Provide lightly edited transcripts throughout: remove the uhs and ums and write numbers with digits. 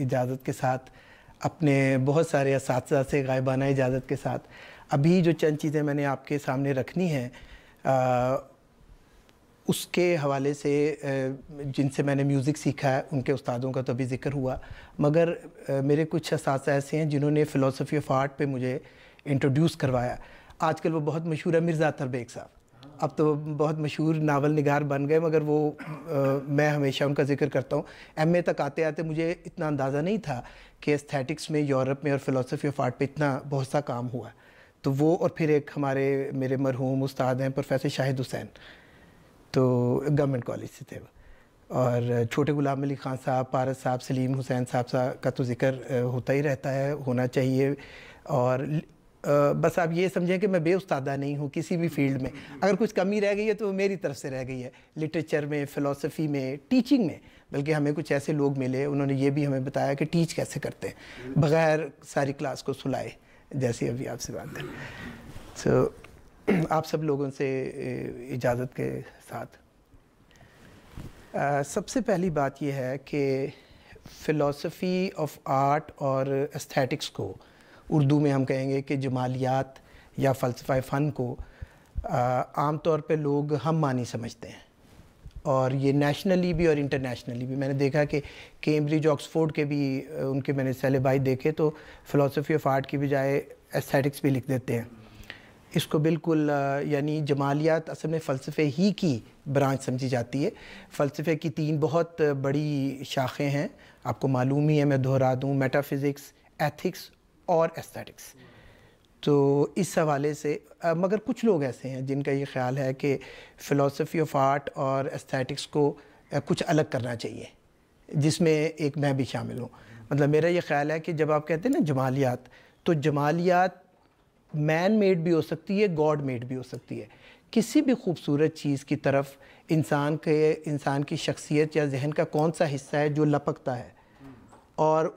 इजाज़त के साथ, अपने बहुत सारे असातिज़ा से गायबाना इजाज़त के साथ, अभी जो चंद चीज़ें मैंने आपके सामने रखनी हैं उसके हवाले से जिनसे मैंने म्यूज़िक सीखा है उनके उस्तादों का तो अभी ज़िक्र हुआ, मगर मेरे कुछ असातिज़ा ऐसे हैं जिन्होंने फ़िलासफ़ी ऑफ़ आर्ट पे मुझे इंट्रोड्यूस करवाया। आजकल वो बहुत मशहूर है, मिर्ज़ा अतर बेग साहब, अब तो बहुत मशहूर नावल निगार बन गए, मगर वो मैं हमेशा उनका ज़िक्र करता हूँ। एमए तक आते आते मुझे इतना अंदाज़ा नहीं था कि एस्थेटिक्स में यूरोप में और फ़िलासफ़ी ऑफ़ आर्ट पे इतना बहुत सा काम हुआ। तो वो और फिर एक हमारे मेरे मरहूम उस्ताद हैं प्रोफेसर शाहिद हुसैन, तो गवर्नमेंट कॉलेज से थे वो, और छोटे गुलाम अली ख़ान साहब, पारस साहब, सलीम हुसैन साहब का तो ज़िक्र होता ही रहता है, होना चाहिए। और बस आप ये समझें कि मैं बेउस्तादा नहीं हूँ किसी भी फील्ड में। अगर कुछ कमी रह गई है तो मेरी तरफ से रह गई है, लिटरेचर में, फ़िलासफ़ी में, टीचिंग में। बल्कि हमें कुछ ऐसे लोग मिले, उन्होंने ये भी हमें बताया कि टीच कैसे करते हैं बग़ैर सारी क्लास को सुलाए, जैसे अभी आपसे बात है। तो आप सब लोगों से इजाज़त के साथ सबसे पहली बात यह है कि फ़िलासफ़ी ऑफ़ आर्ट और एस्थेटिक्स को उर्दू में हम कहेंगे कि जमालियात या फ़लसफ़ा फ़न को आम तौर पे लोग हम मानी समझते हैं, और ये नेशनली भी और इंटरनेशनली भी। मैंने देखा कि कैम्ब्रिज, ऑक्सफोर्ड के भी उनके मैंने सेलेबाई देखे तो फ़िलासफ़ी ऑफ़ आर्ट की बजाय एस्थेटिक्स भी लिख देते हैं। इसको बिल्कुल यानी जमालियात असल में फ़लसफ़े ही की ब्रांच समझी जाती है। फ़लसफ़े की 3 बहुत बड़ी शाखें हैं, आपको मालूम ही है, मैं दोहरा दूँ, मेटाफिज़िक्स, एथिक्स और एस्थेटिक्स। तो इस हवाले से मगर कुछ लोग ऐसे हैं जिनका ये ख़्याल है कि फ़िलासफ़ी ऑफ़ आर्ट और एस्थेटिक्स को कुछ अलग करना चाहिए, जिसमें एक मैं भी शामिल हूँ। मतलब मेरा ये ख़्याल है कि जब आप कहते हैं ना जमालियात, तो जमालियात मैन मेड भी हो सकती है, गॉड मेड भी हो सकती है। किसी भी खूबसूरत चीज़ की तरफ इंसान की शख्सियत या जहन का कौन सा हिस्सा है जो लपकता है, और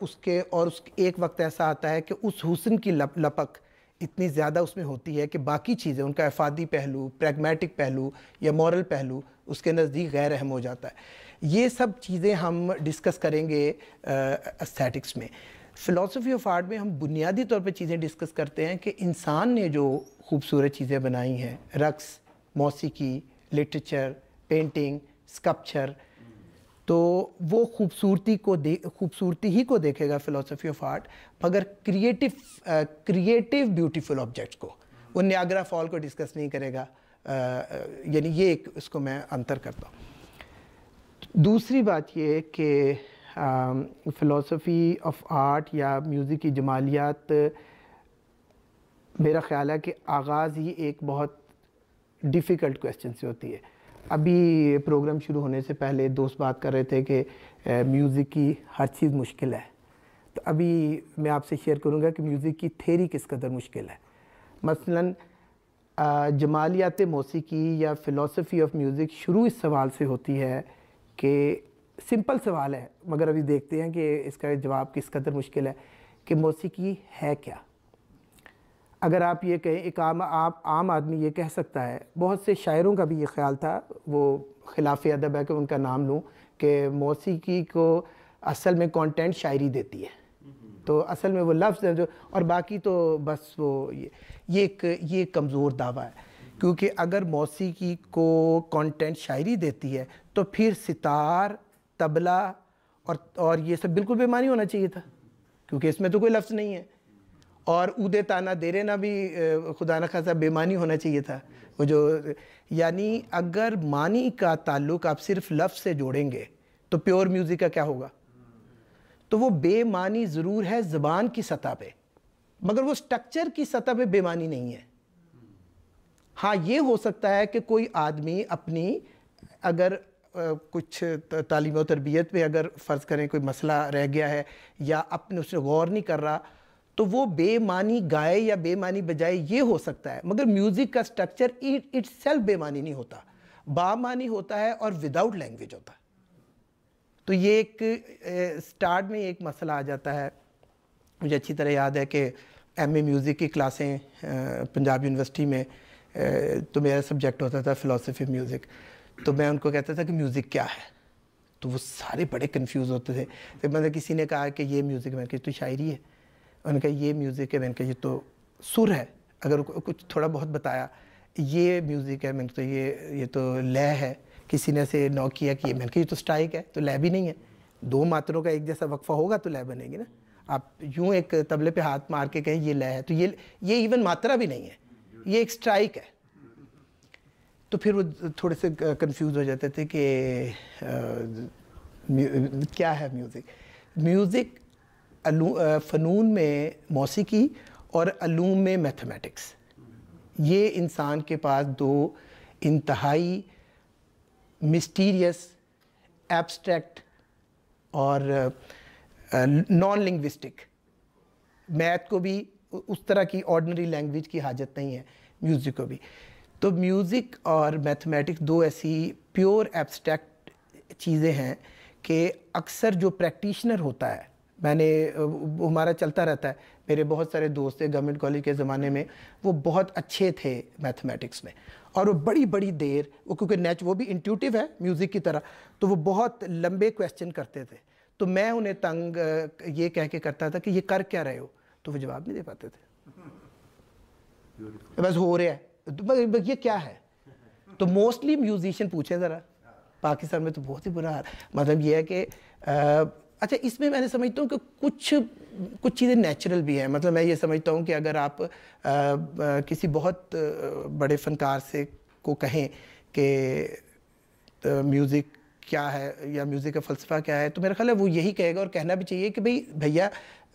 एक वक्त ऐसा आता है कि उस हुस्न की लपक इतनी ज़्यादा उसमें होती है कि बाकी चीज़ें, उनका अफादी पहलू, प्रैग्मेटिक पहलू या मॉरल पहलू उसके नज़दीक गैर अहम हो जाता है। ये सब चीज़ें हम डिस्कस करेंगे एस्थेटिक्स में। फ़िलासफ़ी ऑफ़ आर्ट में हम बुनियादी तौर पे चीज़ें डिस्कस करते हैं कि इंसान ने जो खूबसूरत चीज़ें बनाई हैं, रक़्स, मौसीकी, लिटरेचर, पेंटिंग, स्कल्पचर, तो वो खूबसूरती ही को देखेगा फ़िलासफ़ी ऑफ़ आर्ट, मगर क्रिएटिव ब्यूटीफुल ऑब्जेक्ट्स को, वो नियाग्रा फॉल को डिस्कस नहीं करेगा। यानी ये एक इसको मैं अंतर करता हूँ। दूसरी बात ये कि फ़िलासफ़ी ऑफ़ आर्ट या म्यूज़िक की जमालियात, मेरा ख़्याल है कि आगाज़ ही एक बहुत डिफ़िकल्ट क्वेश्चन से होती है। अभी प्रोग्राम शुरू होने से पहले दोस्त बात कर रहे थे कि म्यूज़िक की हर चीज़ मुश्किल है, तो अभी मैं आपसे शेयर करूँगा कि म्यूज़िक की थ्योरी किस कदर मुश्किल है। मसलन जमालियात मौसीकी या फ़िलासफ़ी ऑफ़ म्यूज़िक शुरू इस सवाल से होती है कि सिंपल सवाल है, मगर अभी देखते हैं कि इसका जवाब किस कदर मुश्किल है कि मौसीकी है क्या। अगर आप ये कहें, एक आम आदमी ये कह सकता है, बहुत से शायरों का भी ये ख्याल था, वो खिलाफ़ अदब है कि उनका नाम लूँ, कि मौसीकी को असल में कंटेंट शायरी देती है, तो असल में वो लफ्ज़ हैं जो, और बाकी तो बस वो ये कमज़ोर दावा है, क्योंकि अगर मौसीकी को कंटेंट शायरी देती है तो फिर सितार, तबला और ये सब बिल्कुल बेमानी होना चाहिए था, क्योंकि इसमें तो कोई लफ्ज़ नहीं है। और ऊदे ताना देरे ना भी खुदा न खासा बेमानी होना चाहिए था वो जो, यानी अगर मानी का ताल्लुक़ आप सिर्फ लफ्ज़ से जोड़ेंगे तो प्योर म्यूज़िक का क्या होगा। तो वो बेमानी ज़रूर है ज़बान की सतह पे, मगर वो स्ट्रक्चर की सतह पे बेमानी नहीं है। हाँ, ये हो सकता है कि कोई आदमी अपनी अगर कुछ तालीम और तरबियत में अगर फ़र्ज़ करें कोई मसला रह गया है या अपने उससे गौर नहीं कर रहा, तो वो बेमानी गाए या बेमानी बजाए, ये हो सकता है। मगर म्यूज़िक का स्ट्रक्चर इट्सेल्फ बेमानी नहीं होता, बामानी होता है और विदाउट लैंग्वेज होता है। तो ये एक स्टार्ट में एक मसला आ जाता है। मुझे अच्छी तरह याद है कि एमए म्यूज़िक की क्लासें पंजाब यूनिवर्सिटी में तो मेरा सब्जेक्ट होता था फ़िलासफ़ी म्यूज़िक। तो मैं उनको कहता था कि म्यूज़िक क्या है, तो वो सारे बड़े कंफ्यूज होते थे। फिर मतलब किसी ने कहा कि ये म्यूज़िक, मैंने कहा तो शायरी है, उन्होंने कहा ये म्यूज़िक है, मैंने कहा ये तो सुर है, अगर कुछ थोड़ा बहुत बताया ये म्यूज़िक है, मैंने तो ये तो लय है, किसी ने ऐसे नॉक किया कि मैंने कहा ये तो स्ट्राइक है, तो लय भी नहीं है, दो मात्रों का एक जैसा वक्फा होगा तो लय बनेगी ना। आप यूँ एक तबले पे हाथ मार के कहें ये लय है, तो ये इवन मात्रा भी नहीं है, ये एक स्ट्राइक है। तो फिर वो थोड़े से कंफ्यूज हो जाते थे कि क्या है म्यूज़िक। म्यूज़िक फ़नून में मौसीकी और अलूम में मैथमेटिक्स, ये इंसान के पास दो इंतहाई मिस्टीरियस, एब्स्ट्रैक्ट और नॉन लिंग्विस्टिक, मैथ को भी उस तरह की ऑर्डिनरी लैंग्वेज की हाजत नहीं है, म्यूज़िक को भी। तो म्यूज़िक और मैथमेटिक्स दो ऐसी प्योर एब्स्ट्रैक्ट चीज़ें हैं कि अक्सर जो प्रैक्टिशनर होता है, हमारा चलता रहता है, मेरे बहुत सारे दोस्त थे गवर्नमेंट कॉलेज के ज़माने में, वो बहुत अच्छे थे मैथमेटिक्स में, और वो बड़ी बड़ी देर वो क्योंकि वो भी इंट्यूटिव है म्यूज़िक की तरह, तो वो बहुत लंबे क्वेश्चन करते थे। तो मैं उन्हें तंग ये कह के करता था कि ये कर क्या रहे हो, तो वो जवाब नहीं दे पाते थे, बस हो रहा है, तो ये क्या है। तो मोस्टली म्यूजिशियन पूछे ज़रा, पाकिस्तान में तो बहुत ही बुरा हाल, मतलब ये है कि अच्छा इसमें मैंने समझता हूँ कि कुछ चीज़ें नेचुरल भी हैं। मतलब मैं ये समझता हूँ कि अगर आप किसी बहुत बड़े फ़नकार से को कहें कि म्यूज़िक क्या है या म्यूज़िक का फ़लसफ़ा क्या है, तो मेरा ख्याल है वो यही कहेगा, और कहना भी चाहिए कि भाई भैया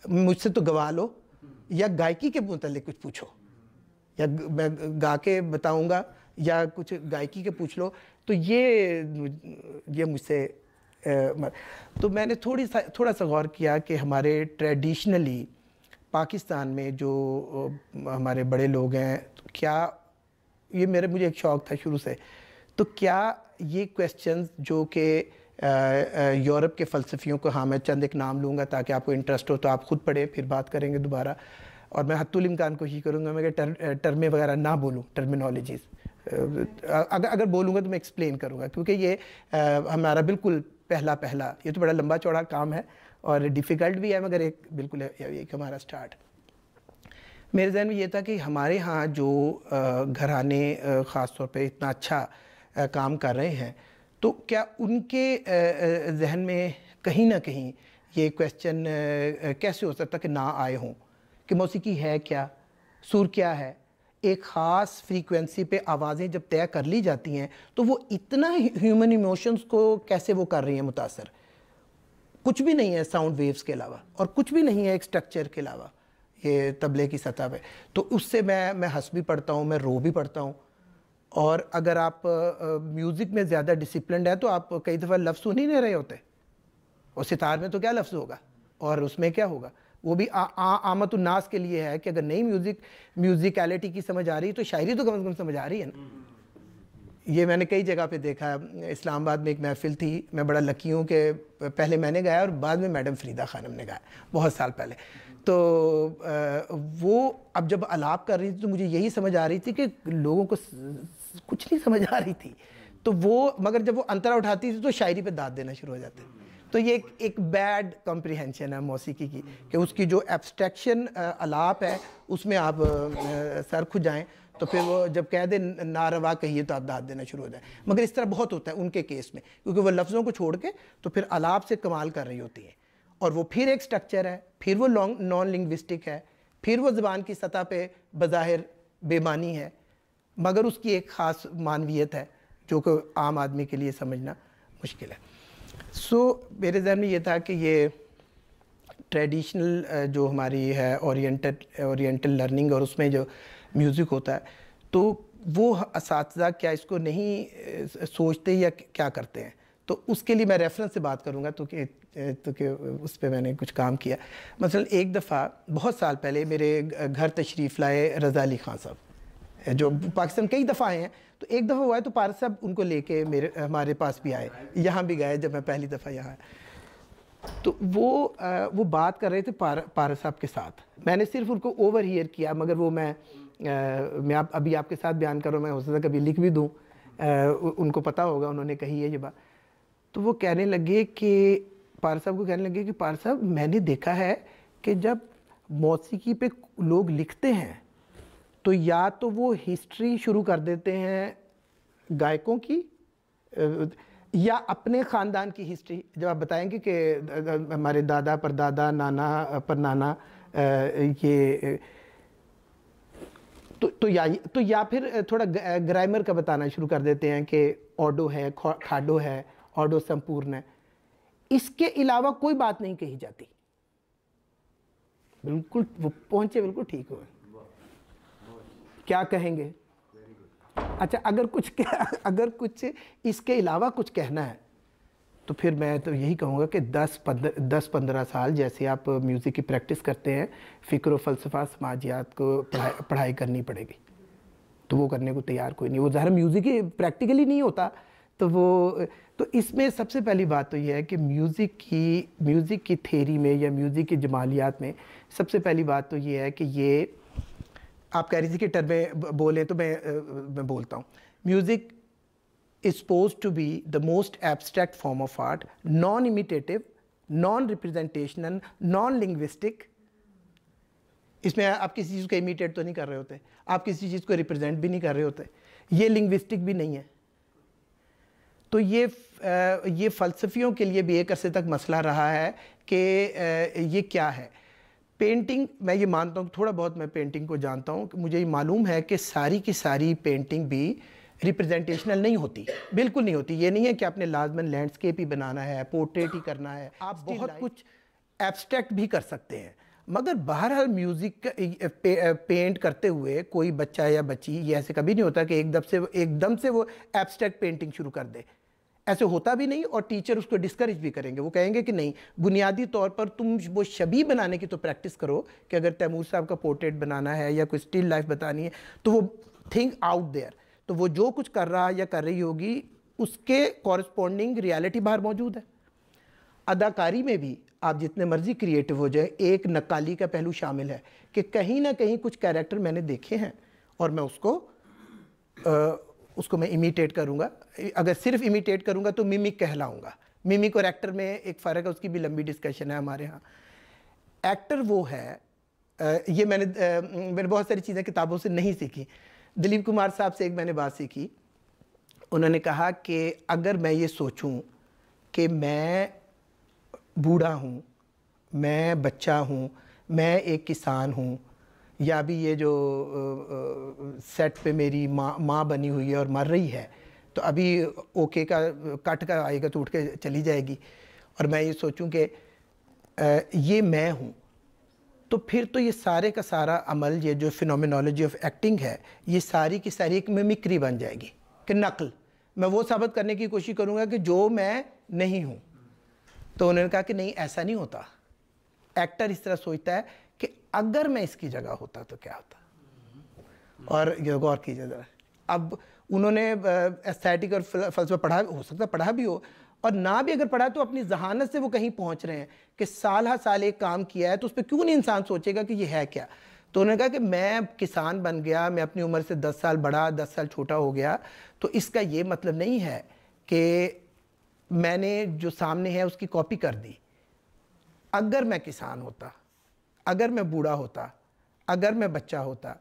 मुझसे तो गवा लो, या गायकी के मुतालिक कुछ पूछो, या मैं गा के बताऊँगा, या कुछ गायकी के पूछ लो। तो ये मुझसे तो मैंने थोड़ा सा गौर किया कि हमारे ट्रेडिशनली पाकिस्तान में जो हमारे बड़े लोग हैं, तो क्या ये मुझे एक शौक़ था शुरू से, तो क्या ये क्वेश्चंस जो कि यूरोप के फ़लसफ़ियों को, हाँ मैं चंद एक नाम लूँगा ताकि आपको इंटरेस्ट हो तो आप ख़ुद पढ़ें, फिर बात करेंगे दोबारा, और मैं हत्तुल इम्कान कोशिश करूँगा मैं कि टर्में वगैरह ना बोलूँ, टर्मिनोलॉजीज़ अगर बोलूँगा तो मैं एक्सप्लेन करूँगा, क्योंकि ये हमारा बिल्कुल पहला ये तो बड़ा लंबा चौड़ा काम है और डिफ़िकल्ट भी है, मगर एक बिल्कुल एक हमारा स्टार्ट। मेरे जहन में ये था कि हमारे यहाँ जो घराने ख़ास तौर पे इतना अच्छा काम कर रहे हैं, तो क्या उनके जहन में कहीं ना कहीं ये क्वेश्चन कैसे हो सकता कि ना आए हों कि मौसीकी है क्या, सुर क्या है। एक ख़ास फ्रीक्वेंसी पे आवाज़ें जब तय कर ली जाती हैं तो वो इतना ह्यूमन इमोशंस को कैसे वो कर रही हैं मुतासर, कुछ भी नहीं है साउंड वेव्स के अलावा, और कुछ भी नहीं है एक स्ट्रक्चर के अलावा ये तबले की सतह पे। तो उससे मैं हंस भी पढ़ता हूँ, मैं रो भी पढ़ता हूँ। और अगर आप म्यूज़िक में ज़्यादा डिसिप्लिन है तो आप कई दफ़ा लफ्ज़ सुन ही नहीं रहे होते, और सितार में तो क्या लफ्ज़ होगा और उसमें क्या होगा, वो भी आमतुन्नास के लिए है कि अगर नई म्यूज़िकलिटी की समझ आ रही है तो शायरी तो कम से कम समझ आ रही है ना। ये मैंने कई जगह पे देखा है। इस्लामाबाद में एक महफ़िल थी, मैं बड़ा लकी हूँ कि पहले मैंने गाया और बाद में मैडम फ़रीदा ख़ानम ने गाया बहुत साल पहले। तो वो अब जब आलाप कर रही थी तो मुझे यही समझ आ रही थी कि लोगों को कुछ नहीं समझ आ रही थी, तो वो मगर जब वो अंतरा उठाती थी तो शायरी पे दाद देना शुरू हो जाते। तो ये एक बैड कॉम्प्रिहेंशन है मौसीकी की कि उसकी जो एब्स्ट्रैक्शन आलाप है उसमें आप सर खुजाएं, तो फिर वो जब कह दे नारवा कहिए तो आप दाद देना शुरू हो जाए। मगर इस तरह बहुत होता है उनके केस में, क्योंकि वो लफ्ज़ों को छोड़ के तो फिर आलाप से कमाल कर रही होती है, और वो फिर एक स्ट्रक्चर है, फिर वो नॉन लिंग्विस्टिक है, फिर वो ज़बान की सतह पे बज़ाहिर बेमानी है, मगर उसकी एक ख़ास मानवियत है जो कि आम आदमी के लिए समझना मुश्किल है। मेरे जहन में ये था कि ये ट्रेडिशनल जो हमारी है ओरिएंटल लर्निंग, और उसमें जो म्यूज़िक होता है, तो वो असातिज़ा क्या इसको नहीं सोचते या क्या करते हैं। तो उसके लिए मैं रेफरेंस से बात करूँगा तो कि उस पर मैंने कुछ काम किया। मसलन एक दफ़ा बहुत साल पहले मेरे घर तशरीफ़ लाए रज़ा अली ख़ान साहब, जो पाकिस्तान कई दफ़ा आए हैं, तो एक दफ़ा हुआ है तो पारस साहब उनको लेके हमारे पास भी आए, यहाँ भी गए जब मैं पहली दफ़ा यहाँ आया। तो वो बात कर रहे थे पारस साहब के साथ, मैंने सिर्फ उनको ओवर हियर किया, मगर वो मैं अभी आपके साथ बयान कर रहा हूँ, मैं हो सकता है कभी लिख भी दूँ, उनको पता होगा, उन्होंने कही है ये बात। तो वो कहने लगे कि पारस साहब को कहने लगे कि पारस साहब मैंने देखा है कि जब मौसीकी पे लोग लिखते हैं तो या तो वो हिस्ट्री शुरू कर देते हैं गायकों की या अपने ख़ानदान की हिस्ट्री। जब आप बताएंगे कि हमारे दादा परदादा नाना परनाना ये तो या फिर थोड़ा ग्रामर का बताना शुरू कर देते हैं कि ऑडो है, खाडो है, ऑडो संपूर्ण है। इसके अलावा कोई बात नहीं कही जाती। बिल्कुल वो पहुंचे, बिल्कुल ठीक हुए। क्या कहेंगे? अच्छा, अगर कुछ इसके अलावा कुछ कहना है तो फिर मैं तो यही कहूँगा कि 10-15 साल जैसे आप म्यूज़िक की प्रैक्टिस करते हैं, फ़िक्र व फ़लसफ़ा समाजियात को पढ़ाई करनी पड़ेगी। तो वो करने को तैयार कोई नहीं, वो ज़ाहिर म्यूज़िक ही प्रैक्टिकली नहीं होता। तो इसमें सबसे पहली बात तो ये है कि म्यूज़िक की थेरी में या म्यूज़िक की जमालियात में सबसे पहली बात तो ये है कि ये आप कह रही थी कि टर्म में बोलें तो मैं बोलता हूँ। Music is supposed to be the most abstract form of art, non-imitative, non-representational, non-linguistic। इसमें आप किसी चीज़ को इमिटेट तो नहीं कर रहे होते, आप किसी चीज़ को रिप्रेजेंट भी नहीं कर रहे होते, ये लिंग्विस्टिक भी नहीं है। तो ये फ़लसफ़ियों के लिए भी एक अरसे तक मसला रहा है कि ये क्या है। पेंटिंग, मैं ये मानता हूँ, थोड़ा बहुत मैं पेंटिंग को जानता हूँ, मुझे ये मालूम है कि सारी की सारी पेंटिंग भी रिप्रेजेंटेशनल नहीं होती, बिल्कुल नहीं होती। ये नहीं है कि आपने लाजमन लैंडस्केप ही बनाना है, पोर्ट्रेट ही करना है, आप बहुत कुछ एब्स्ट्रैक्ट भी कर सकते हैं। मगर बहरहाल म्यूज़िक पेंट करते हुए कोई बच्चा या बच्ची, ये ऐसे कभी नहीं होता कि एकदम से वो एब्स्ट्रैक्ट पेंटिंग शुरू कर दे, ऐसे होता भी नहीं। और टीचर उसको डिस्करेज भी करेंगे, वो कहेंगे कि नहीं, बुनियादी तौर पर तुम वो छवि बनाने की तो प्रैक्टिस करो कि अगर तैमूर साहब का पोर्ट्रेट बनाना है या कोई स्टिल लाइफ बतानी है तो वो थिंक आउट देयर, तो वो जो कुछ कर रहा या कर रही होगी उसके कॉरस्पॉन्डिंग रियलिटी बाहर मौजूद है। अदाकारी में भी आप जितने मर्जी क्रिएटिव हो जाए, एक नक्काली का पहलू शामिल है कि कहीं ना कहीं कुछ कैरेक्टर मैंने देखे हैं और मैं उसको मैं इमिटेट करूँगा। अगर सिर्फ इमिटेट करूँगा तो मिमिक कहलाऊँगा। मिमिक और एक्टर में एक फ़र्क है, उसकी भी लंबी डिस्कशन है हमारे यहाँ। एक्टर वो है, ये मैंने बहुत सारी चीज़ें किताबों से नहीं सीखी। दिलीप कुमार साहब से एक मैंने बात सीखी, उन्होंने कहा कि अगर मैं ये सोचूं कि मैं बूढ़ा हूँ, मैं बच्चा हूँ, मैं एक किसान हूँ, या भी ये जो सेट पे मेरी माँ बनी हुई है और मर रही है, तो अभी ओके का कट का आएगा तो उठ के चली जाएगी, और मैं ये सोचूं कि ये मैं हूँ, तो फिर तो ये सारे का सारा अमल, ये जो फिनोमिनोलॉजी ऑफ एक्टिंग है, ये सारी की सारी एक मिमिक्री बन जाएगी कि नकल। मैं वो साबित करने की कोशिश करूँगा कि जो मैं नहीं हूँ। तो उन्होंने कहा कि नहीं, ऐसा नहीं होता। एक्टर इस तरह सोचता है कि अगर मैं इसकी जगह होता तो क्या होता। और ये गौर कीजिए ज़रा, अब उन्होंने एस्थेटिक और फ़लसफ़ा पढ़ा, हो सकता है पढ़ा भी हो, और ना भी अगर पढ़ा तो अपनी जहानत से वो कहीं पहुंच रहे हैं कि साल हर साल एक काम किया है, तो उस पर क्यों नहीं इंसान सोचेगा कि ये है क्या। तो उन्होंने कहा कि मैं किसान बन गया, मैं अपनी उम्र से 10 साल बड़ा 10 साल छोटा हो गया, तो इसका ये मतलब नहीं है कि मैंने जो सामने है उसकी कॉपी कर दी। अगर मैं किसान होता, अगर मैं बूढ़ा होता, अगर मैं बच्चा होता,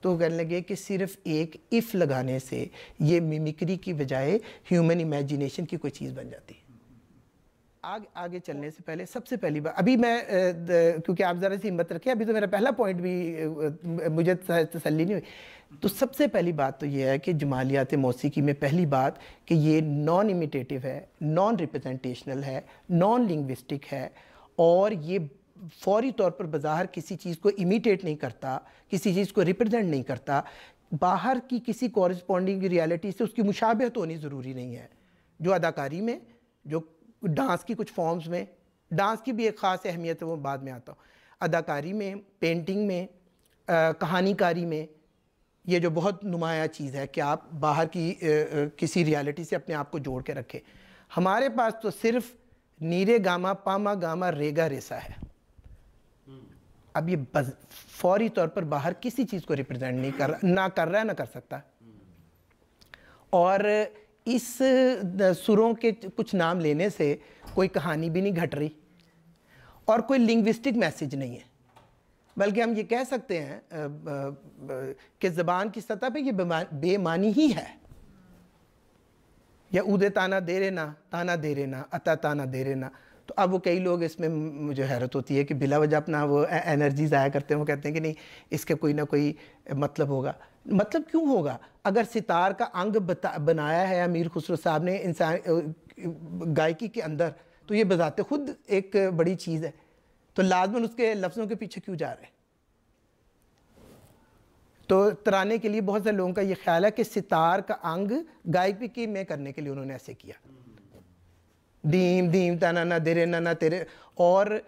तो कहने लगे कि सिर्फ एक इफ़ लगाने से ये मिमिक्री की बजाय ह्यूमन इमेजिनेशन की कोई चीज़ बन जाती है। आगे चलने से पहले सबसे पहली बात, अभी मैं क्योंकि आप ज़रा सी हिम्मत रखें, अभी तो मेरा पहला पॉइंट भी मुझे तसल्ली नहीं हुई। तो सबसे पहली बात तो ये है कि जमालियात मौसीकी में पहली बात कि ये नॉन इमिटेटिव है, नॉन रिप्रेजेंटेशनल है, नॉन लिंग्विस्टिक है, और ये फौरी तौर पर बाज़ाहर किसी चीज़ को इमिटेट नहीं करता, किसी चीज़ को रिप्रेजेंट नहीं करता। बाहर की किसी कॉरस्पॉन्डिंग रियलिटी से उसकी मुशाबहत होनी ज़रूरी नहीं है। जो अदाकारी में, जो डांस की कुछ फॉर्म्स में, डांस की भी एक ख़ास अहमियत है, वो बाद में आता हूँ। अदाकारी में, पेंटिंग में, कहानीकारी में, ये जो बहुत नुमाया चीज़ है कि आप बाहर की किसी रियलिटी से अपने आप को जोड़ के रखें। हमारे पास तो सिर्फ नीरे गामा पामा गामा रेगा रेसा है। अब ये फौरी तौर पर बाहर किसी चीज़ को रिप्रेजेंट नहीं कर रहा, ना कर रहा है ना कर सकता। और इस सुरों के कुछ नाम लेने से कोई कहानी भी नहीं घट रही और कोई लिंग्विस्टिक मैसेज नहीं है, बल्कि हम ये कह सकते हैं कि ज़बान की सतह पे ये बेमानी ही है। या ऊदे ताना दे रे ना अता ताना दे रे ना। तो अब वो कई लोग, इसमें मुझे हैरत होती है कि बिला वजह अपना वो एनर्जी ज़ाया करते हैं। वो कहते हैं कि नहीं, इसके कोई ना कोई मतलब होगा। मतलब क्यों होगा? अगर सितार का अंग बनाया है अमीर खुसरो साहब ने इंसान गायकी के अंदर, तो ये बजाते खुद एक बड़ी चीज़ है। तो लाजमन उसके लफ्ज़ों के पीछे क्यों जा रहे हैं? तो तराने के लिए बहुत सारे लोगों का ये ख्याल है कि सितार का अंग गायकी में करने के लिए उन्होंने ऐसे किया, दीम दीम ताना ना दे रे ना तेरे। और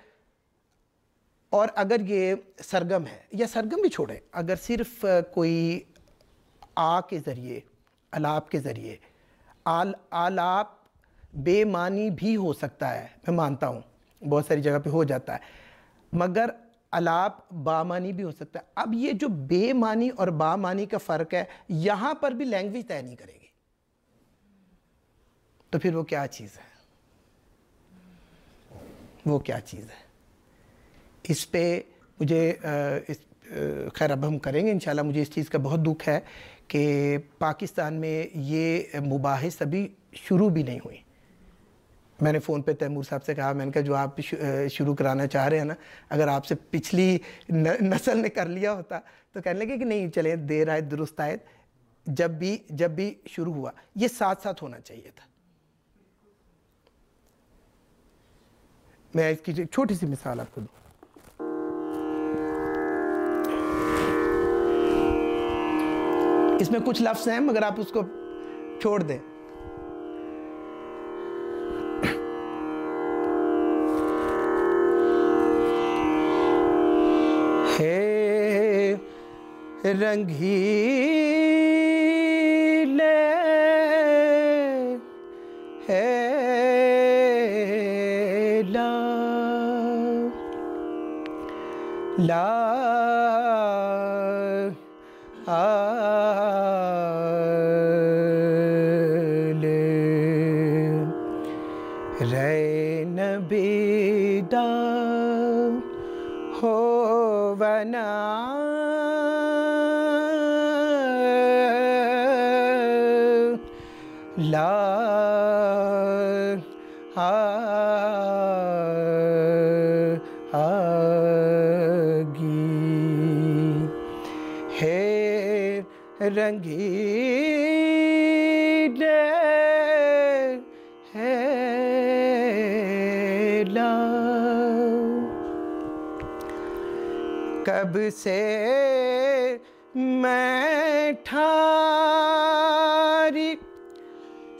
अगर ये सरगम है, या सरगम भी छोड़े, अगर सिर्फ कोई आ के ज़रिए, अलाप के ज़रिए, आलाप बेमानी भी हो सकता है, मैं मानता हूँ बहुत सारी जगह पे हो जाता है, मगर अलाप बामानी भी हो सकता है। अब ये जो बेमानी और बामानी का फ़र्क है, यहाँ पर भी लैंग्वेज तय नहीं करेगी, तो फिर वो क्या चीज़ है? वो क्या चीज़ है? इस पे मुझे खैर अब हम करेंगे इंशाल्लाह। मुझे इस चीज़ का बहुत दुख है कि पाकिस्तान में ये मुबाहिस अभी शुरू भी नहीं हुई। मैंने फ़ोन पे तैमूर साहब से कहा, मैंने कहा जो आप शुरू कराना चाह रहे हैं ना, अगर आपसे पिछली नस्ल ने कर लिया होता तो कहने लगे कि नहीं चले, देर आए दुरुस्त आए। जब भी शुरू हुआ ये साथ साथ होना चाहिए था। मैं इसकी छोटी सी मिसाल आपको दूँ। इसमें कुछ लफ्ज़ हैं मगर आप उसको छोड़ दें। हे रंगीले हे ला रैन बेदा हो वना ला रंगीले हेला। कब से मैं ठारी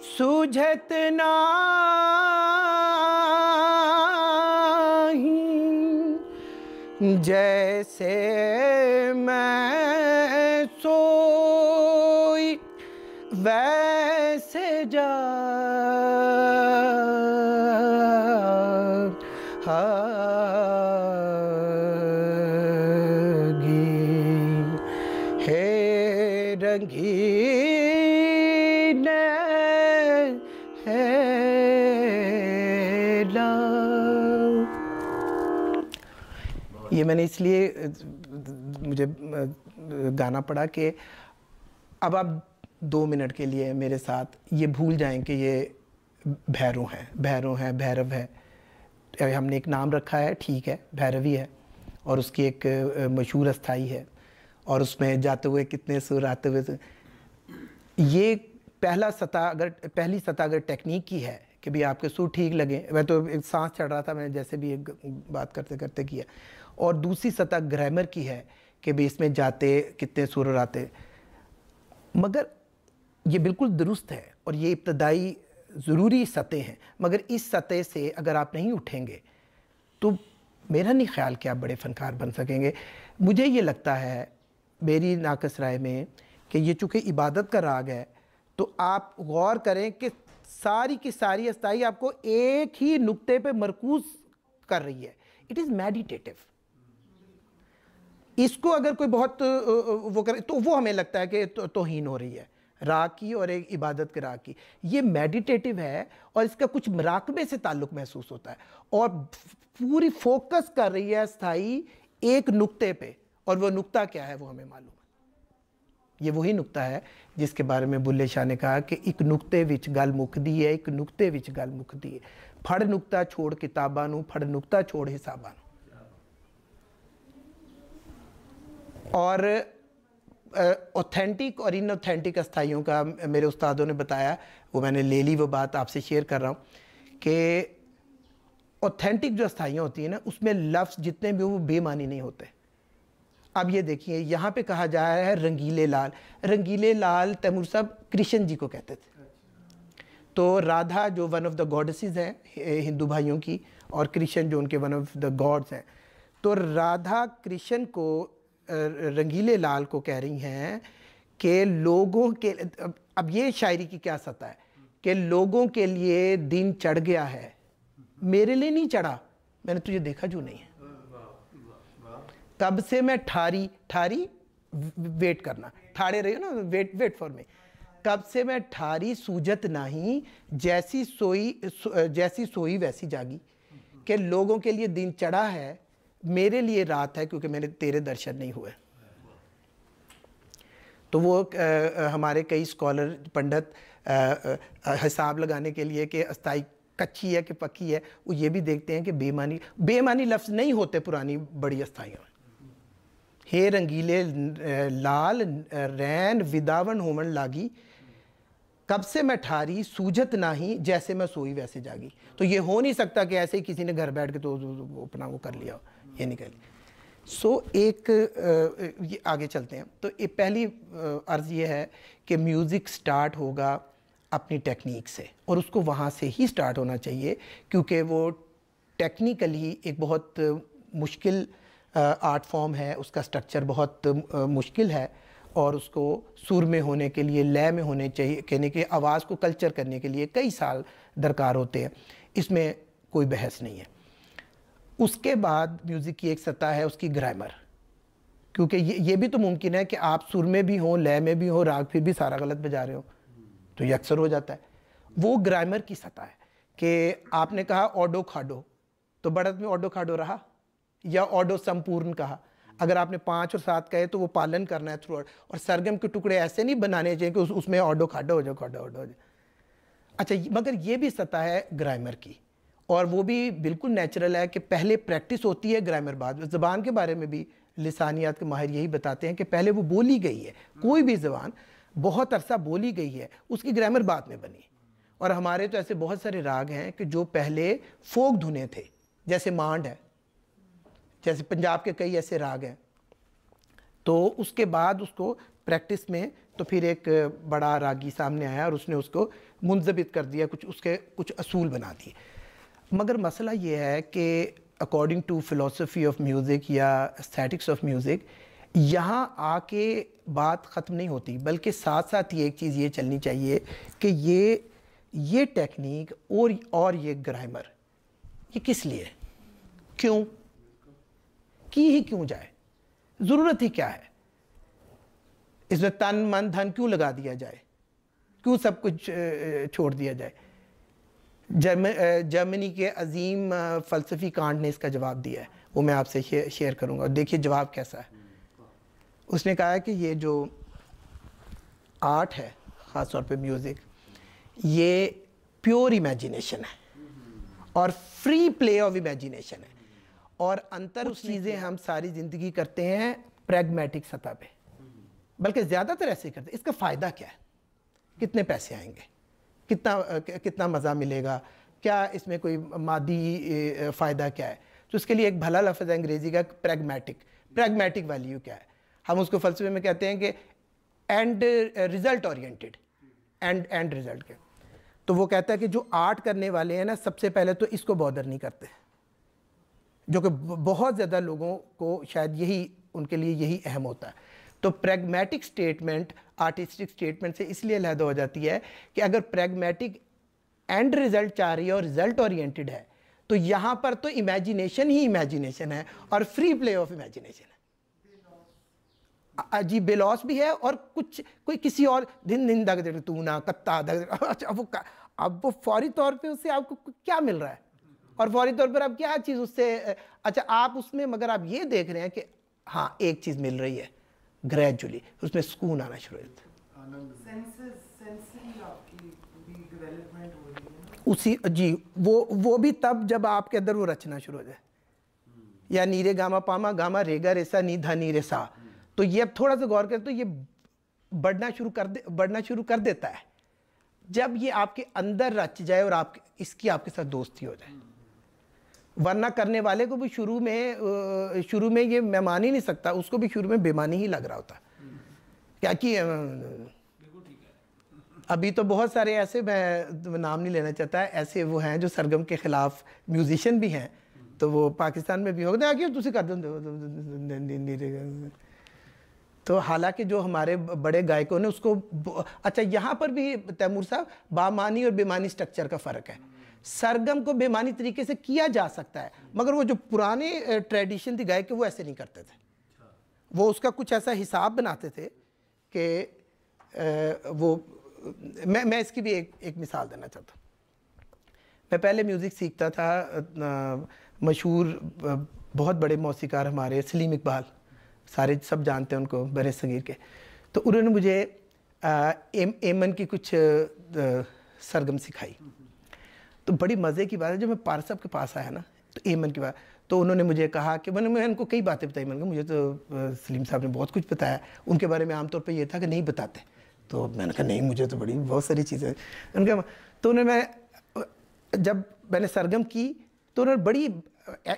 सूझत नाही, जैसे मैं सोई वैसे जागी। हे रंगीले हेला। ये मैंने इसलिए मुझे गाना पड़ा कि अब आप 2 मिनट के लिए मेरे साथ ये भूल जाएं कि ये भैरव हैं, भैरव है। हमने एक नाम रखा है, ठीक है, भैरवी है, और उसकी एक मशहूर अस्थाई है, और उसमें जाते हुए कितने सुर आते हुए। ये पहली सतह अगर टेक्निक की है कि भी आपके सुर ठीक लगे, वह तो एक सांस चढ़ रहा था, मैंने जैसे भी एक बात करते करते किया। और दूसरी सतह ग्रामर की है कि भी इसमें जाते कितने सुर आते। मगर ये बिल्कुल दुरुस्त है और ये इब्तदाई ज़रूरी सतह हैं, मगर इस सतह से अगर आप नहीं उठेंगे तो मेरा नहीं ख्याल कि आप बड़े फ़नकार बन सकेंगे। मुझे ये लगता है मेरी नाकस राय में कि ये चूँकि इबादत का राग है, तो आप गौर करें कि सारी की सारी अस्थाई आपको एक ही नुक्ते पे मरकूज कर रही है। It is meditative. इसको अगर कोई बहुत वो करे तो वो हमें लगता है कि तौहीन हो रही है राग की और एक इबादत के राग की। ये मेडिटेटिव है और इसका कुछ मराकबे से ताल्लुक़ महसूस होता है और पूरी फोकस कर रही है अस्थाई एक नुक्ते पे, और वो नुक्ता क्या है वो हमें मालूम है। ये वही नुक्ता है जिसके बारे में बुल्ले शाह ने कहा कि एक नुक्ते विच गल मुकदी है, एक नुक्ते विच गल मुकदी है। फड़ नुक्ता छोड़ किताबां नूं, फड़ नुक्ता छोड़ हिसाबां नूं। और ऑथेंटिक और इनऑथेंटिक अस्थाइयों का मेरे उस्तादों ने बताया, वो मैंने ले ली, वो बात आपसे शेयर कर रहा हूँ कि ऑथेंटिक जो अस्थाइयाँ होती हैं ना, उसमें लफ्ज़ जितने भी वो बेमानी नहीं होते। अब ये देखिए यहाँ पे कहा जा रहा है रंगीले लाल। रंगीले लाल तैमूर साहब कृष्ण जी को कहते थे। तो राधा जो वन ऑफ द गॉडेसेस हैं हिंदू भाइयों की, और कृष्ण जो उनके वन ऑफ द गॉड्स हैं, तो राधा कृष्ण को रंगीले लाल को कह रही हैं कि लोगों के, अब ये शायरी की क्या सत्ता है कि लोगों के लिए दिन चढ़ गया है, मेरे लिए नहीं चढ़ा, मैंने तुझे देखा जो नहीं है। तब से मैं ठारी, ठारी वेट करना, ठाड़े रही हो ना, वेट फॉर मी। कब से मैं ठारी सूझत नहीं, जैसी सोई वैसी जागी। कि लोगों के लिए दिन चढ़ा है, मेरे लिए रात है क्योंकि मेरे तेरे दर्शन नहीं हुए। तो वो हमारे कई स्कॉलर पंडित हिसाब लगाने के लिए कि अस्थाई कच्ची है कि पक्की है, वो ये भी देखते हैं कि बेमानी लफ्ज़ नहीं होते पुरानी बड़ी अस्थाइयों में। हे रंगीले लाल रैन विदावन होमन लागी, कब से मैं ठारी सूझत नाही, जैसे मैं सोई वैसे जागी। तो ये हो नहीं सकता कि ऐसे ही किसी ने घर बैठ के तो अपना वो कर लिया, ये निकल। एक ये आगे चलते हैं। तो ये पहली अर्ज़ ये है कि म्यूज़िक स्टार्ट होगा अपनी टेक्निक से, और उसको वहाँ से ही स्टार्ट होना चाहिए, क्योंकि वो टेक्निकली एक बहुत मुश्किल आर्ट फॉर्म है, उसका स्ट्रक्चर बहुत मुश्किल है, और उसको सुर में होने के लिए, लय में होने चाहिए, कहने के आवाज़ को कल्चर करने के लिए कई साल दरकार होते हैं, इसमें कोई बहस नहीं है। उसके बाद म्यूज़िक की एक सतह है उसकी ग्रामर, क्योंकि ये भी तो मुमकिन है कि आप सुर में भी हों, लय में भी हो, राग फिर भी सारा गलत बजा रहे हो, तो ये अक्सर हो जाता है। वो ग्रामर की सतह है कि आपने कहा ऑडो खाडो, तो बढ़त में ऑडो खाडो रहा, या ऑडो संपूर्ण कहा। अगर आपने 5 और 7 कहे तो वो पालन करना है थ्रू, और सरगम के टुकड़े ऐसे नहीं बनाने चाहिए कि उसमें ऑडो खाडो हो जाए, खाडो ऑडो हो जाए। अच्छा, मगर ये भी सतह है ग्रामर की, और वो भी बिल्कुल नेचुरल है कि पहले प्रैक्टिस होती है, ग्रामर बाद। ज़बान के बारे में भी लिसानियात के माहिर यही बताते हैं कि पहले वो बोली गई है, कोई भी ज़बान बहुत अरसा बोली गई है, उसकी ग्रामर बाद में बनी। और हमारे तो ऐसे बहुत सारे राग हैं कि जो पहले फोक धुने थे, जैसे मांड है, जैसे पंजाब के कई ऐसे राग हैं, तो उसके बाद उसको प्रैक्टिस में तो फिर एक बड़ा रागी सामने आया और उसने उसको मुंज़बित कर दिया, उसके कुछ असूल बना दिए। मगर मसला ये है कि according to philosophy of music या एस्थेटिक्स ऑफ म्यूज़िक, यहाँ आके बात ख़त्म नहीं होती, बल्कि साथ साथ ये एक चीज़ ये चलनी चाहिए कि ये टेक्निक और ये ग्रामर, ये किस लिए, क्यों की ही क्यों जाए, ज़रूरत ही क्या है, इसमें तन मन धन क्यों लगा दिया जाए, क्यों सब कुछ छोड़ दिया जाए। जर्मनी के अजीम फ़लसफ़ी कांट ने इसका जवाब दिया है, वो मैं आपसे शेयर करूँगा। देखिए जवाब कैसा है। उसने कहा है कि ये जो आर्ट है, ख़ास तौर पे म्यूज़िक, ये प्योर इमेजिनेशन है और फ्री प्ले ऑफ इमेजिनेशन है, और अंतर उस चीज़ें हम सारी ज़िंदगी करते हैं प्रैग्मेटिक सतह पे, बल्कि ज़्यादातर ऐसे करते हैं। इसका फ़ायदा क्या है, कितने पैसे आएंगे, कितना मज़ा मिलेगा, क्या इसमें कोई मादी फ़ायदा क्या है। तो उसके लिए एक भला लफ्ज़ है अंग्रेज़ी का, प्रैग्मेटिक वैल्यू क्या है। हम उसको फ़लसफ़े में कहते हैं कि end result oriented, end result के। तो वो कहता है कि जो आर्ट करने वाले हैं ना, सबसे पहले तो इसको बॉदर नहीं करते, जो कि बहुत ज़्यादा लोगों को शायद यही, उनके लिए यही अहम होता है। तो प्रैग्मेटिक स्टेटमेंट आर्टिस्टिक स्टेटमेंट से इसलिए अलग हो जाती है कि अगर प्रैग्मेटिक एंड रिजल्ट चाह रही है और रिजल्ट ओरिएंटेड है, तो यहाँ पर तो इमेजिनेशन ही इमेजिनेशन है और फ्री प्ले ऑफ इमेजिनेशन है। जी बेलॉस भी है, और कुछ कोई किसी और दिन दिन दग तू ना कत्ता दग, अच्छा अब वो फौरी तौर पे उससे आपको क्या मिल रहा है और फौरी तौर पर आप क्या चीज़ उससे, अच्छा आप उसमें मगर आप ये देख रहे हैं कि हाँ एक चीज़ मिल रही है, ग्रेजुअली उसमें सुकून आना शुरू होता है, उसी जी वो भी तब जब आपके अंदर वो रचना शुरू हो जाए, या नीरे गामा पामा गामा रेगा रेसा नी धा नी रे सा। तो ये अब थोड़ा सा गौर करें तो ये बढ़ना शुरू कर देता है जब ये आपके अंदर रच जाए और आप इसकी आपके साथ दोस्ती हो जाए। वरना करने वाले को भी शुरू में ये मैं मान ही नहीं सकता, उसको भी शुरू में बेमानी ही लग रहा होता क्या कि अभी तो बहुत सारे ऐसे, मैं नाम नहीं लेना चाहता, ऐसे वो हैं जो सरगम के खिलाफ म्यूजिशियन भी हैं, तो वो पाकिस्तान में भी होगा कि तुम कर दो। तो हालांकि जो हमारे बड़े गायकों ने उसको, अच्छा यहाँ पर भी तैमूर साहब बामानी और बेमानी स्ट्रक्चर का फ़र्क है। सरगम को बेमानी तरीके से किया जा सकता है, मगर वो जो पुराने ट्रेडिशन थी गायक के, वो ऐसे नहीं करते थे। वो उसका कुछ ऐसा हिसाब बनाते थे कि वो मैं इसकी भी एक मिसाल देना चाहता हूँ। मैं पहले म्यूज़िक सीखता था, मशहूर बहुत बड़े मौसीकार हमारे सलीम इकबाल, सारे सब जानते हैं उनको, बड़े सगीर के, तो उन्होंने मुझे एमन की कुछ सरगम सिखाई। तो बड़ी मज़े की बात है, जब मैं पार साहब के पास आया ना तो एमन की बात, तो उन्होंने मुझे कहा कि मैं उनको कई बातें बताई, मैंने कहा मुझे तो सलीम साहब ने बहुत कुछ बताया, उनके बारे में आमतौर पर ये था कि नहीं बताते, तो मैंने कहा नहीं मुझे तो बहुत सारी चीज़ें उनके। तो जब मैंने सरगम की तो उन्होंने बड़ी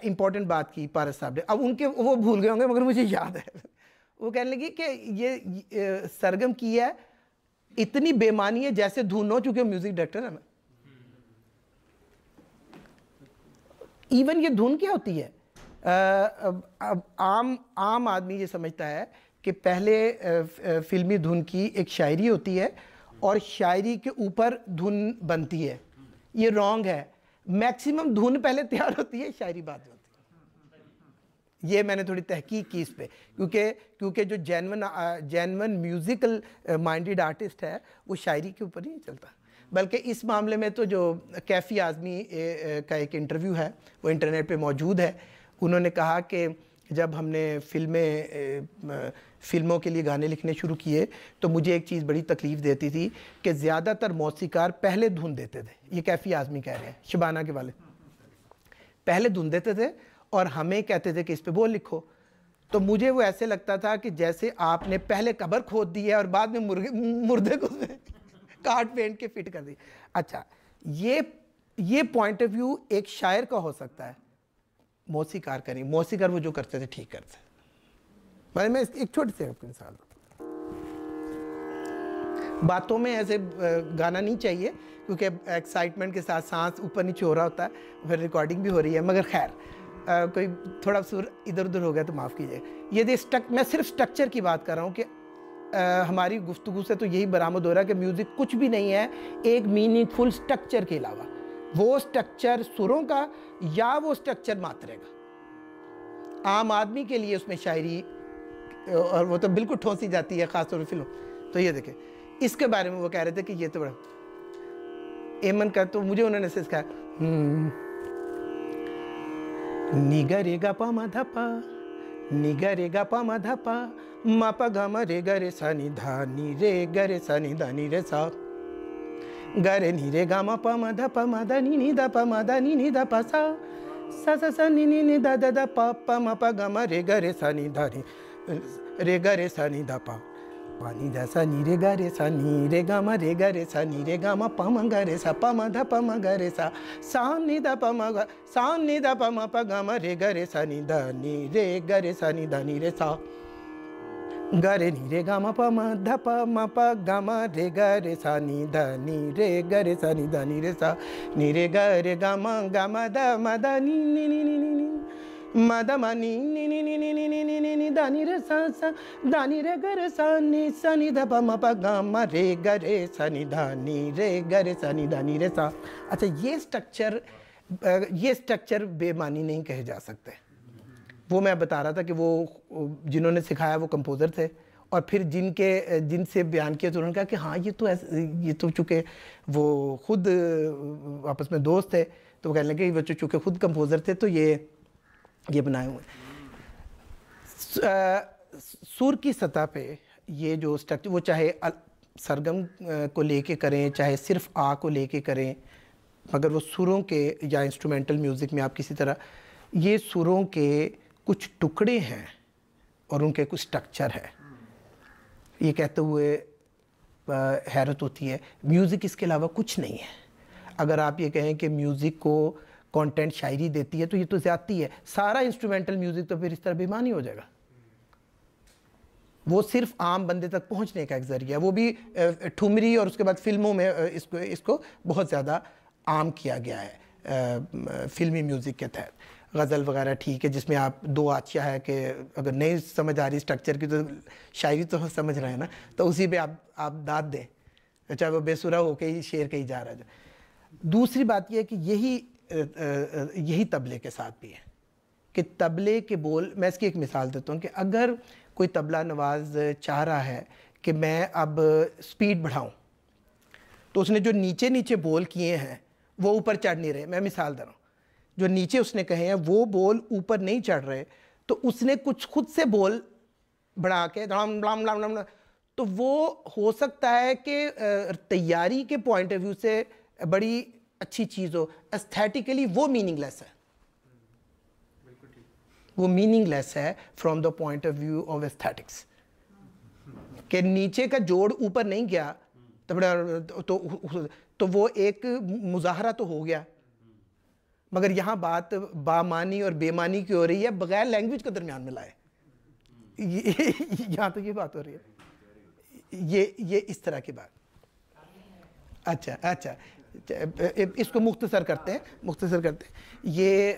इंपॉर्टेंट बात की पारस साहब ने, अब उनके वो भूल गए होंगे मगर मुझे याद है। वो कहने लगी कि ये सरगम की है, इतनी बेमानी है जैसे धुन हो, चूंकि म्यूजिक डायरेक्टर है मैं। इवन ये धुन क्या होती है, अब आम आदमी ये समझता है कि पहले फिल्मी धुन की एक शायरी होती है और शायरी के ऊपर धुन बनती है, ये रॉन्ग है। मैक्सिमम धुन पहले तैयार होती है, शायरी बाद में होती है। ये मैंने थोड़ी तहकीक की इस पे, क्योंकि जो जेन्युइन म्यूज़िकल माइंडेड आर्टिस्ट है वो शायरी के ऊपर नहीं चलता। बल्कि इस मामले में तो जो कैफ़ी आज़मी का एक इंटरव्यू है वो इंटरनेट पे मौजूद है, उन्होंने कहा कि जब हमने फ़िल्मों के लिए गाने लिखने शुरू किए तो मुझे एक चीज़ बड़ी तकलीफ़ देती थी कि ज़्यादातर मौसीकार पहले धुन देते थे। ये कैफ़ी आज़मी कह रहे हैं, शबाना के वाले पहले धुन देते थे और हमें कहते थे कि इस पे बोल लिखो। तो मुझे वो ऐसे लगता था कि जैसे आपने पहले कब्र खोद दी है और बाद में मुर्दे को काट पेंट के फिट कर दी। अच्छा, ये पॉइंट ऑफ व्यू एक शायर का हो सकता है, मौसीकार का नहीं। मौसीकार वो जो करते थे ठीक करते। मैं एक छोटी सी आपको मिसाल, बातों में ऐसे गाना नहीं चाहिए क्योंकि एक्साइटमेंट के साथ सांस ऊपर नीचे हो रहा होता है, फिर रिकॉर्डिंग भी हो रही है, मगर खैर कोई थोड़ा सुर इधर उधर हो गया तो माफ़ कीजिएगा। ये मैं सिर्फ स्ट्रक्चर की बात कर रहा हूँ कि हमारी गुफ्तगू से तो यही बरामद हो रहा है कि म्यूज़िक कुछ भी नहीं है एक मीनिंगफुल स्ट्रक्चर के अलावा। वो स्ट्रक्चर सुरों का या वो स्ट्रक्चर मात्रे का। आम आदमी के लिए उसमें शायरी और वो तो बिल्कुल ठोसी जाती है, ख़ासतौर पर फिल्म। तो ये देखें, इसके बारे में वो कह रहे थे कि ये तो बड़ा एमन का, तो मुझे उन्होंने से सिखाया निगा रेगा पा मा धा पा, निगा रेगा पा मा धा पा, मा पा गा मा रे गा रे सा नि धा नी रे गा रे सा नि धा नी रे सा, गा रे नी रे गा मा पा मा धा पा मा धा नी धा पा मा धा नी धा पा सा सा सा सा नी धा धा धा पा पा मा पा गा मा रे गा रे सा नि धा नी रे गा रे सा नि धा पा पानी दा सा नी रे गा रे सा नी रे गा मा रे गा रे सा नी रे गा मा पा मा गा रे सा पा मा धा पा मा गा रे सा सा नि धा पा मा गा सा नि धा पा मा पा गा मा रे गा रे सा नि धा नी रे गा रे सा नि धा नी रे सा, गा रे नी रे गा मा पा मा धा पा मा पा गा मा रे गा रे सा नि धा नी रे गा रे सा नि धा नी रे सा नी रे गा मा धा मा दा नी नी नी नी नी मदमनी नी नी नी नी नी नी नी नी नी दानी रे सा सा दानी रे गर सा नी सा नी ध प म प ग म रे ग रे सा नी दानी रे ग रे सा नी दानी रे सा। अच्छा, ये स्ट्रक्चर बेमानी नहीं कहे जा सकते। वो मैं बता रहा था कि वो जिन्होंने सिखाया वो कंपोज़र थे, और फिर जिनसे बयान किया तो उन्होंने कहा कि हाँ ये तो चूँकि वो खुद आपस में दोस्त थे, तो वो कहने लगे वो चूँकि खुद कंपोज़र थे तो ये बनाए हुए। सुर की सतह पे ये जो स्ट्रक्चर, वो चाहे सरगम को लेके करें चाहे सिर्फ आ को लेके करें, मगर वो सुरों के या इंस्ट्रूमेंटल म्यूज़िक में आप किसी तरह, ये सुरों के कुछ टुकड़े हैं और उनके कुछ स्ट्रक्चर है। ये कहते हुए हैरत होती है, म्यूज़िक इसके अलावा कुछ नहीं है। अगर आप ये कहें कि म्यूज़िक को कंटेंट शायरी देती है तो ये तो ज़्यादती है। सारा इंस्ट्रूमेंटल म्यूज़िक तो फिर इस तरह बेईमानी हो जाएगा। वो सिर्फ आम बंदे तक पहुंचने का एक ज़रिया, वो भी ठुमरी और उसके बाद फिल्मों में इसको बहुत ज़्यादा आम किया गया है फिल्मी म्यूज़िक के तहत। गज़ल वगैरह ठीक है, जिसमें आप दो आचिया है कि अगर नहीं समझ आ रही स्ट्रक्चर की तो शायरी तो समझ रहे हैं ना, तो उसी पे आप दाद दें, चाहे वो बेसुरा हो के ही शेर कहीं जा रहा है। दूसरी बात यह है कि यही तबले के साथ भी है कि तबले के बोल, मैं इसकी एक मिसाल देता हूँ कि अगर कोई तबला नवाज चाह रहा है कि मैं अब स्पीड बढ़ाऊँ, तो उसने जो नीचे नीचे बोल किए हैं वो ऊपर चढ़ नहीं रहे। मैं मिसाल दे रहा हूँ, जो नीचे उसने कहे हैं वो बोल ऊपर नहीं चढ़ रहे, तो उसने कुछ खुद से बोल बढ़ा के तो वो हो सकता है कि तैयारी के पॉइंट ऑफ व्यू से बड़ी अच्छी चीज़ हो, एस्थेटिकली वो मीनिंगलेस है। वो मीनिंगलेस है from the point of view of aesthetics, कि नीचे का जोड़ ऊपर नहीं गया तो वो एक मुजाहरा तो हो गया, मगर यहाँ बात बामानी और बेमानी की हो रही है, बगैर लैंग्वेज के दरमियान में लाए। यहाँ तो ये बात हो रही है, ये इस तरह की बात। अच्छा, इसको मुख्तसर करते हैं। ये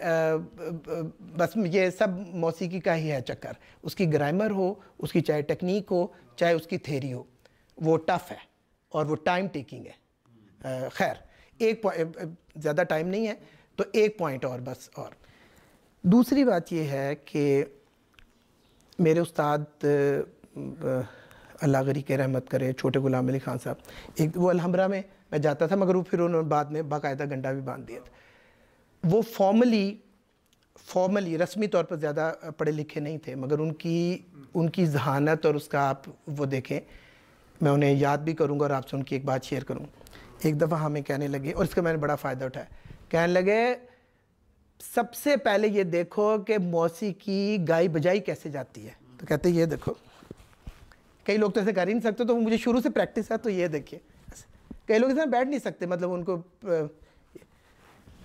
बस ये सब मौसीकी का ही है चक्कर। उसकी ग्रामर हो, उसकी चाहे टेक्निक हो, चाहे उसकी थेरी हो, वो टफ़ है और वो टाइम टेकिंग है। खैर, एक ज़्यादा टाइम नहीं है तो एक पॉइंट और बस। और दूसरी बात ये है कि मेरे उस्ताद अल्लाह गरी के रहमत करे, छोटे गुलाम अली ख़ान साहब, एक वो अलहमरा में मैं जाता था, मगर वो फिर उन्होंने बाद में बाकायदा घंटा भी बांध दिया था। वो फॉर्मली रस्मी तौर पर ज़्यादा पढ़े लिखे नहीं थे, मगर उनकी जहानत और उसका आप वो देखें, मैं उन्हें याद भी करूँगा और आपसे उनकी एक बात शेयर करूँ। एक दफ़ा हमें कहने लगे, और इसका मैंने बड़ा फ़ायदा उठाया, कहने लगे सबसे पहले ये देखो कि मौसीकी गाई बजाई कैसे जाती है। तो कहते ये देखो, कई लोग तो ऐसे कर ही नहीं सकते, तो मुझे शुरू से प्रैक्टिस है, तो ये देखिए। कई लोग इसमें बैठ नहीं सकते, मतलब उनको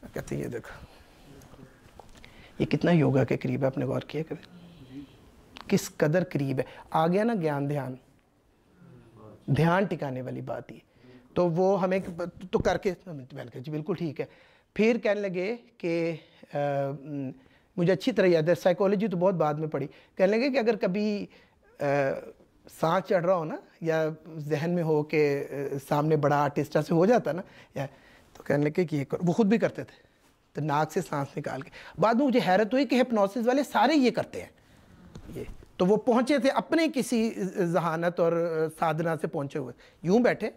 कहते ये देखो, ये कितना योगा के करीब है, आपने गौर किया कभी? किस कदर करीब है। आ गया ना ज्ञान, ध्यान टिकाने वाली बात ही। तो वो हमें तो करके जी बिल्कुल ठीक है। फिर कहने लगे कि मुझे अच्छी तरह याद है, साइकोलॉजी तो बहुत बाद में पढ़ी, कहने लगे कि अगर कभी सांस चढ़ रहा हो ना, या जहन में हो कि सामने बड़ा आर्टिस्ट से हो जाता ना, या तो कहने लगे कि ये करो। वो खुद भी करते थे, तो नाक से सांस निकाल के। बाद में मुझे हैरत हुई कि हिप्नोसिस वाले सारे ये करते हैं। ये तो वो पहुंचे थे अपने किसी जहानत और साधना से पहुंचे हुए, यूं बैठे,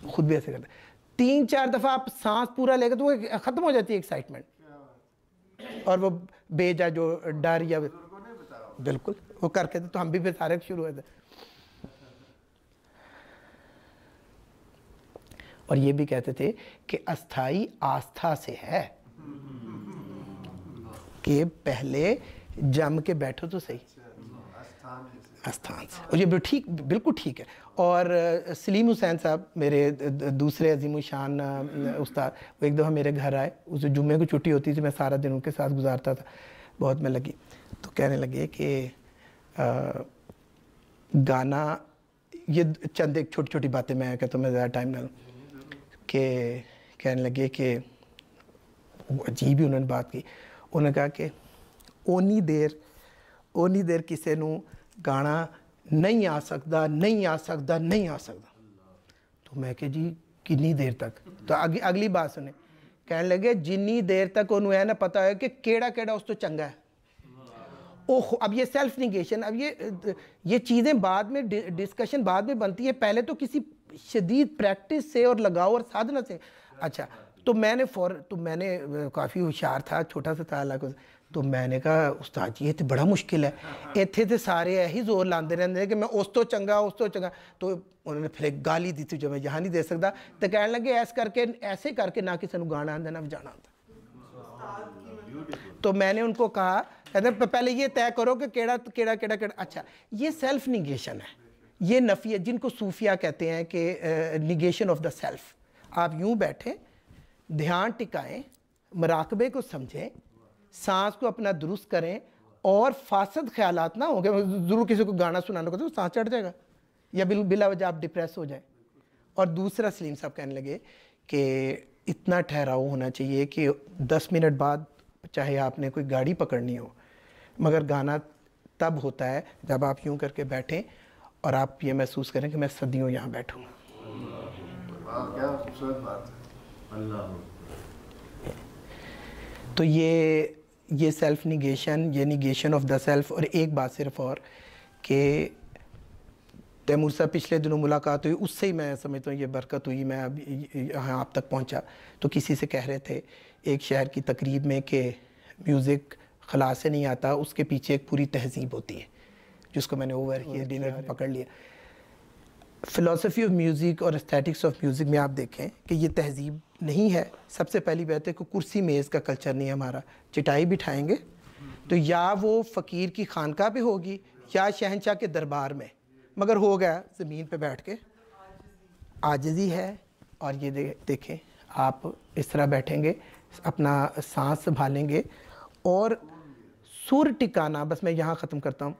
खुद भी ऐसे करते। 3-4 दफ़ा आप सांस पूरा लेकर तो वो ख़त्म हो जाती है एक्साइटमेंट, और वो बेजा जो डर या बिल्कुल वो करके तो हम भी फिर सारे शुरू हुए थे। और ये भी कहते थे कि अस्थाई आस्था से है, कि पहले जम के बैठो तो सही, आस्थान से। और ये बिल्कुल ठीक है। और सलीम हुसैन साहब मेरे दूसरे अजीम शान उस्ताद, वो एक दफ़ा मेरे घर आए, उस जुम्मे को छुट्टी होती थी, मैं सारा दिन उनके साथ गुजारता था, बहुत में लगी। तो कहने लगे कि गाना, ये चंद एक छोटी छोटी बातें मैं कहता हूँ, मैं ज़्यादा टाइम ना लूँ, कि कहने लगे कि अजीब ही उन्होंने बात की। उन्होंने कहा कि ओनी देर किसी नू गाना नहीं आ सकता, नहीं आ सकता, नहीं आ सकता। तो मैं कि जी कितनी देर तक? तो अगली बात सुने, कहने लगे जिन्नी देर तक उन्होंने है ना पता है कि केड़ा केड़ा उस तो चंगा है। ओह, अब ये सेल्फ निगेशन, अब ये चीज़ें बाद में डिस्कशन बाद में बनती है, पहले तो किसी शदीद प्रैक्टिस से और लगाव और साधना से। अच्छा, तो मैंने काफ़ी होशियार था, छोटा सा था अलग, तो मैंने कहा उस्ताद जी ये तो बड़ा मुश्किल है, इतने तो सारे यही जोर लाते रहते हैं कि मैं उस तो चंगा, उस तो चंगा। तो उन्होंने फिर एक गाली दी थी जो मैं यहाँ नहीं दे सकता, तो कहने लगे ऐसे करके ना किसी को गाना आंदा ना बजाना आंदा। तो मैंने उनको कहा, कहते पहले ये तय करो कि केड़ा। अच्छा, ये सेल्फ निगेशन है, ये नफ़ी है, जिनको सूफिया कहते हैं कि निगेशन ऑफ द सेल्फ। आप यूं बैठे, ध्यान टिकाएं, मराकबे को समझें, सांस को अपना दुरुस्त करें और फासद ख्यालात ना होंगे। ज़रूर किसी को गाना सुनाने को तो सांस चढ़ जाएगा या बिला वजह आप डिप्रेस हो जाए। और दूसरा सलीम साहब कहने लगे कि इतना ठहराव होना चाहिए कि 10 मिनट बाद चाहे आपने कोई गाड़ी पकड़नी हो, मगर गाना तब होता है जब आप यूं करके बैठें और आप ये महसूस करें कि मैं सदियों यहाँ बैठूँ। क्या खूबसूरत बात है। अल्लाह। तो ये सेल्फ निगेशन, ये निगेशन ऑफ द सेल्फ। और एक बात सिर्फ और कि तैमूर साहब पिछले दिनों मुलाकात हुई, उससे ही मैं समझता हूँ ये बरकत हुई, मैं अब यहाँ आप तक पहुँचा। तो किसी से कह रहे थे एक शहर की तकरीब में कि म्यूज़िक खला से नहीं आता, उसके पीछे एक पूरी तहजीब होती है, जिसको मैंने ओवर हियर डिनर में पकड़ लिया। फ़िलासफ़ी ऑफ म्यूज़िक और एस्थेटिक्स ऑफ म्यूज़िक में आप देखें कि ये तहजीब नहीं है। सबसे पहली बात है कि कुर्सी मेज़ का कल्चर नहीं है हमारा। चटाई बिठाएंगे तो या वो फ़कीर की खानका पे होगी या शहनशाह के दरबार में, मगर हो गया ज़मीन पे बैठ के, आजिज़ी है। और ये देखें आप इस तरह बैठेंगे, अपना सांस संभालेंगे और सुर टिकाना। बस मैं यहाँ ख़त्म करता हूँ।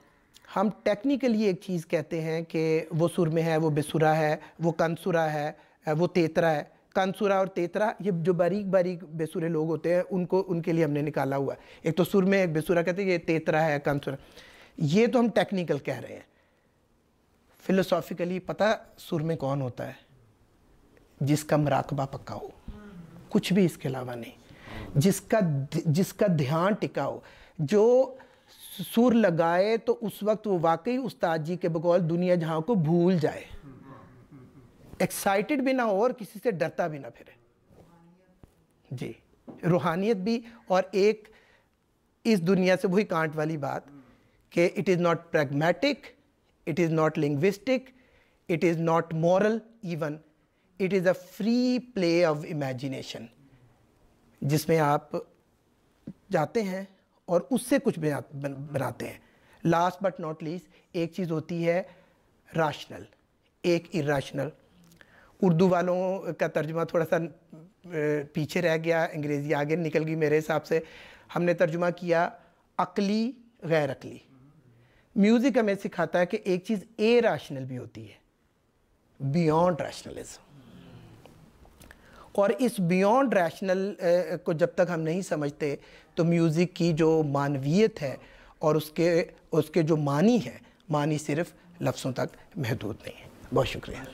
हम टेक्निकली एक चीज़ कहते हैं कि वो सुर में है, वो बेसुरा है, वो कनसुरा है, वो तेतरा है। कनसुरा और तेतरा ये जो बारीक बारीक बेसुरे लोग होते हैं उनके लिए हमने निकाला हुआ है। एक तो सुर में एक बेसुरा कहते हैं, ये तेतरा है, कनसुरा। ये तो हम टेक्निकल कह रहे हैं। फिलोसॉफिकली पता सुर में कौन होता है? जिसका मराकबा पक्का हो, कुछ भी इसके अलावा नहीं, जिसका ध्यान टिका हो। जो सुर लगाए तो उस वक्त वो वाकई उस्ताद जी के बकौल दुनिया जहां को भूल जाए, एक्साइटेड भी ना हो और किसी से डरता भी ना फिरे जी, रूहानियत भी। और एक इस दुनिया से वही कांट वाली बात कि it is not pragmatic, it is not linguistic, it is not moral even, it is a free play of imagination, जिसमें आप जाते हैं और उससे कुछ बनाते हैं। लास्ट बट नॉट लीस्ट एक चीज़ होती है राशनल, एक इरेशनल। उर्दू वालों का तर्जुमा थोड़ा सा पीछे रह गया, अंग्रेज़ी आगे निकल गई मेरे हिसाब से। हमने तर्जुमा किया अक्ली गैर अक्ली। म्यूज़िक हमें सिखाता है कि एक चीज़ इरेशनल भी होती है, बियॉन्ड रैशनलिज्म। और इस बियॉन्ड रैशनल को जब तक हम नहीं समझते तो म्यूज़िक की जो मानवियत है और उसके जो मानी है, मानी सिर्फ लफ्ज़ों तक महदूद नहीं है। बहुत शुक्रिया।